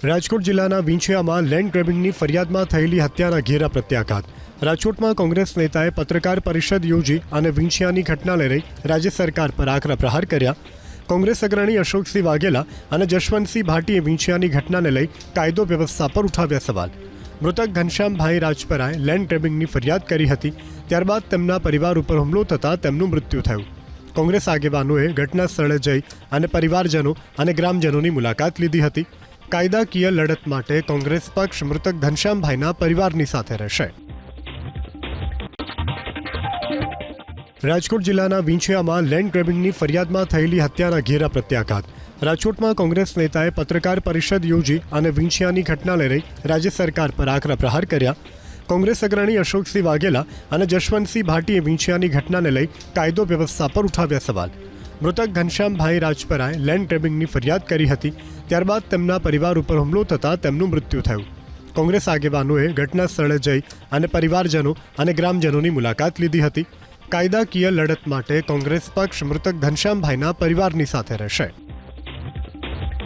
રાજકોટ જિલ્લાના વિંછિયામાં લેન્ડ ગ્રેબિંગની ફરિયાદમાં થયેલી હત્યાના ઘેરા પ્રત્યાઘાત. રાજકોટમાં કોંગ્રેસ નેતાએ પત્રકાર પરિષદ યોજી અને વિંછિયાની ઘટનાને લઈ રાજ્ય સરકાર પર આકરા પ્રહાર કર્યા. કોંગ્રેસ અગ્રણી અશોકસિંહ વાઘેલા અને જશવંતસિંહ ભાટીએ વિંછિયાની ઘટનાને લઈ કાયદો વ્યવસ્થા પર ઉઠાવ્યા સવાલ. મૃતક ઘનશ્યામભાઈ રાજપરાએ લેન્ડ ગ્રેબિંગની ફરિયાદ કરી હતી. ત્યારબાદ તેમના પરિવાર ઉપર હુમલો થતાં તેમનું મૃત્યુ થયું. કોંગ્રેસ આગેવાનોએ ઘટના સ્થળે જઈ અને પરિવારજનો અને ગ્રામજનોની મુલાકાત લીધી હતી. કાયદાકીય લડત માટે કોંગ્રેસ પક્ષ મૃતક ઘનશ્યામભાઈના પરિવારની સાથે રહેશે. રાજકોટ જિલ્લાના વિંછિયામાં લેન્ડ ગ્રેબિંગની ફરિયાદમાં થયેલી હત્યાના ઘેરા પ્રત્યાઘાત. રાજકોટમાં કોંગ્રેસ નેતાએ પત્રકાર પરિષદ યોજી અને વિંછિયાની ઘટનાને લઈ રાજ્ય સરકાર પર આકરા પ્રહાર કર્યા. કોંગ્રેસ અગ્રણી અશોકસિંહ વાઘેલા અને જશવંતસિંહ ભાટીએ વિંછિયાની ઘટનાને લઈ કાયદો વ્યવસ્થા પર ઉઠાવ્યા સવાલ. મૃતક ઘનશ્યામભાઈ રાજપરાએ લેન્ડ ગ્રેબિંગની ફરિયાદ કરી હતી. ત્યારબાદ તેમના પરિવાર ઉપર હુમલો થતાં તેમનું મૃત્યુ થયું. કોંગ્રેસ આગેવાનોએ ઘટના સ્થળે જઈ અને પરિવારજનો અને ગ્રામજનોની મુલાકાત લીધી હતી. કાયદાકીય લડત માટે કોંગ્રેસ પક્ષ મૃતક ઘનશ્યામભાઈના પરિવારની સાથે રહેશે.